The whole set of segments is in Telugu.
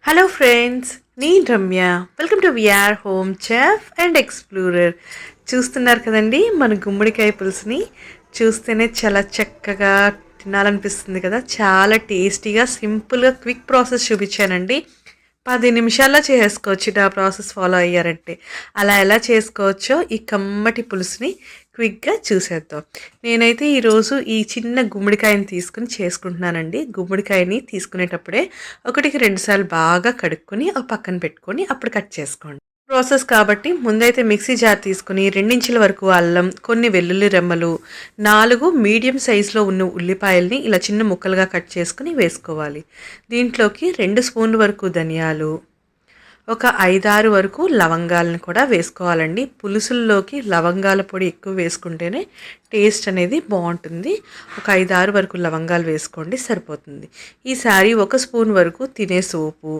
హలో ఫ్రెండ్స్, నేను Ramya. Welcome to VR home chef and explorer. చూస్తున్నారు కదండి మన గుమ్మడికాయ పులుసుని. చూస్తేనే చాలా చక్కగా తినాలనిపిస్తుంది కదా. చాలా టేస్టీగా సింపుల్గా క్విక్ ప్రాసెస్ చూపించానండి. 10 నిమిషాల్లో చేసుకోవచ్చు ఆ ప్రాసెస్ ఫాలో అయ్యారంటే. అలా ఎలా చేసుకోవచ్చో ఈ కమ్మటి పులుసుని క్విక్గా చూసేద్దాం. నేనైతే ఈరోజు ఈ చిన్న గుమ్మడికాయని తీసుకుని చేసుకుంటున్నానండి. గుమ్మడికాయని తీసుకునేటప్పుడే 1కి 2 సార్లు బాగా కడుక్కొని ఒక పక్కన పెట్టుకొని అప్పుడు కట్ చేసుకోండి. ప్రాసెస్ కాబట్టి ముందైతే మిక్సీ జార్ తీసుకుని 2 ఇంచుల వరకు అల్లం, కొన్ని వెల్లుల్లి రెమ్మలు, 4 మీడియం సైజులో ఉన్న ఉల్లిపాయల్ని ఇలా చిన్న ముక్కలుగా కట్ చేసుకుని వేసుకోవాలి. దీంట్లోకి 2 స్పూన్ల వరకు ధనియాలు, ఒక 5-6 వరకు లవంగాలను కూడా వేసుకోవాలండి. పులుసుల్లోకి లవంగాల పొడి ఎక్కువ వేసుకుంటేనే టేస్ట్ అనేది బాగుంటుంది. ఒక 5-6 వరకు లవంగాలు వేసుకోండి, సరిపోతుంది. ఈసారి 1 స్పూన్ వరకు తినే సోపు,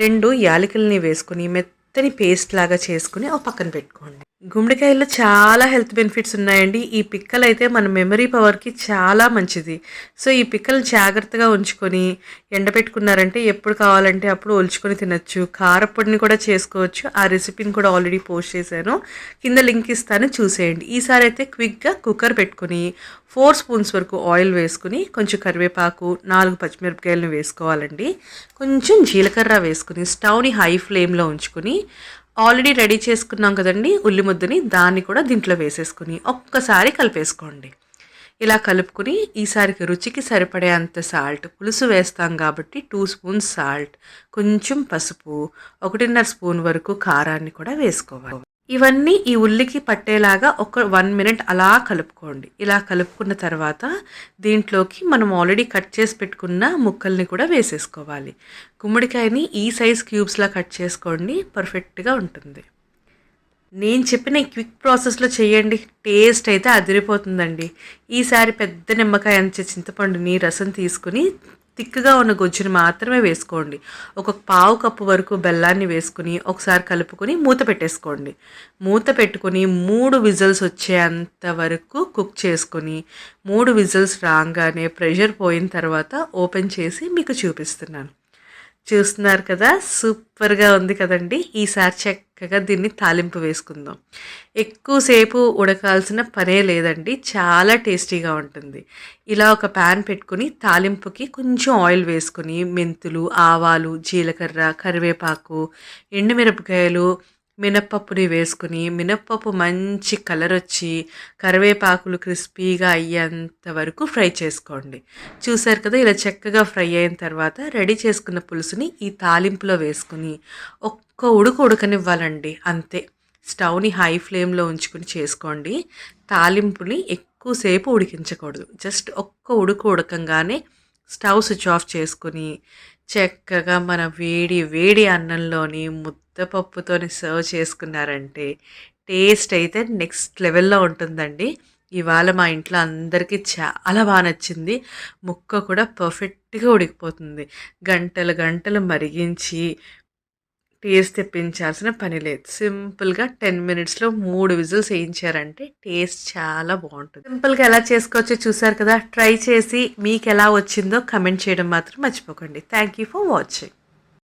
2 యాలకుల్ని వేసుకుని మెత్తని పేస్ట్ లాగా చేసుకుని ఒక పక్కన పెట్టుకోండి. గుమ్మడికాయల్లో చాలా హెల్త్ బెనిఫిట్స్ ఉన్నాయండి. ఈ పిక్కలు అయితే మన మెమరీ పవర్కి చాలా మంచిది. సో ఈ పిక్కలు జాగ్రత్తగా ఉంచుకొని ఎండబెట్టుకున్నారంటే ఎప్పుడు కావాలంటే అప్పుడు ఒలుచుకొని తినచ్చు. కారపొడిని కూడా చేసుకోవచ్చు. ఆ రెసిపీని కూడా ఆల్రెడీ పోస్ట్ చేశాను, కింద లింక్ ఇస్తాను, చూసేయండి. ఈసారి అయితే క్విక్గా కుక్కర్ పెట్టుకుని 4 స్పూన్స్ వరకు ఆయిల్ వేసుకుని కొంచెం కరివేపాకు, 4 పచ్చిమిరపకాయలను వేసుకోవాలండి. కొంచెం జీలకర్ర వేసుకుని స్టవ్ని హై ఫ్లేమ్లో ఉంచుకుని ఆల్రెడీ రెడీ చేసుకున్నాం కదండి ఉల్లి ముద్దని, దాన్ని కూడా దీంట్లో వేసేసుకుని ఒక్కసారి కలిపేసుకోండి. ఇలా కలుపుకుని ఈసారికి రుచికి సరిపడే అంత సాల్ట్, పులుసు వేస్తాం కాబట్టి 2 స్పూన్స్ సాల్ట్, కొంచెం పసుపు, 1.5 స్పూన్ వరకు కారాన్ని కూడా వేసుకోవాలి. ఇవన్నీ ఈ ఉల్లికి పట్టేలాగా ఒక 1 మినిట్ అలా కలుపుకోండి. ఇలా కలుపుకున్న తర్వాత దీంట్లోకి మనం ఆల్రెడీ కట్ చేసి పెట్టుకున్న ముక్కల్ని కూడా వేసేసుకోవాలి. గుమ్మడికాయని ఈ సైజ్ క్యూబ్స్లా కట్ చేసుకోండి, పర్ఫెక్ట్గా ఉంటుంది. నేను చెప్పిన ఈ క్విక్ ప్రాసెస్లో చేయండి, టేస్ట్ అయితే అదిరిపోతుందండి. ఈసారి పెద్ద నిమ్మకాయ అంచే చింతపండుని రసం తీసుకుని తిక్కుగా ఉన్న గుజ్జుని మాత్రమే వేసుకోండి. ఒక పావు కప్పు వరకు బెల్లాన్ని వేసుకుని ఒకసారి కలుపుకొని మూత పెట్టేసుకోండి. మూత పెట్టుకొని 3 విజిల్స్ వచ్చేంత వరకు కుక్ చేసుకొని 3 విజిల్స్ రాగానే ప్రెషర్ పోయిన తర్వాత ఓపెన్ చేసి మీకు చూపిస్తున్నాను. చూస్తున్నారు కదా, సూపర్గా ఉంది కదండి. ఈసారి చక్కగా దీన్ని తాలింపు వేసుకుందాం. ఎక్కువసేపు ఉడకాల్సిన పనే లేదండి, చాలా టేస్టీగా ఉంటుంది. ఇలా ఒక ప్యాన్ పెట్టుకుని తాలింపుకి కొంచెం ఆయిల్ వేసుకుని మెంతులు, ఆవాలు, జీలకర్ర, కరివేపాకు, ఎండుమిరపకాయలు, మినప్పప్పుని వేసుకుని మినప్పప్పు మంచి కలర్ వచ్చి కరివేపాకులు క్రిస్పీగా అయ్యేంత వరకు ఫ్రై చేసుకోండి. చూసారు కదా, ఇలా చక్కగా ఫ్రై అయిన తర్వాత రెడీ చేసుకున్న పులుసుని ఈ తాలింపులో వేసుకుని ఒక్క ఉడుకు ఉడకనివ్వాలండి, అంతే. స్టవ్ని హై ఫ్లేమ్లో ఉంచుకుని చేసుకోండి. తాలింపుని ఎక్కువసేపు ఉడికించకూడదు. జస్ట్ ఒక్క ఉడుకు ఉడకంగానే స్టవ్ స్విచ్ ఆఫ్ చేసుకుని చక్కగా మన వేడి వేడి అన్నంలోని ముద్దపప్పుతోని సర్వ్ చేసుకున్నారంటే టేస్ట్ అయితే నెక్స్ట్ లెవెల్లో ఉంటుందండి. ఇవాళ మా ఇంట్లో అందరికీ చాలా బాగా నచ్చింది. ముక్క కూడా పర్ఫెక్ట్గా ఉడికిపోతుంది. గంటలు గంటలు మరిగించి టేస్ట్ తెప్పించాల్సిన పని లేదు. సింపుల్గా 10 మినిట్స్లో 3 విజిల్స్ వేయించారంటే టేస్ట్ చాలా బాగుంటుంది. సింపుల్గా ఎలా చేసుకోవచ్చో చూసారు కదా. ట్రై చేసి మీకు ఎలా వచ్చిందో కమెంట్ చేయడం మాత్రం మర్చిపోకండి. Thank you for watching.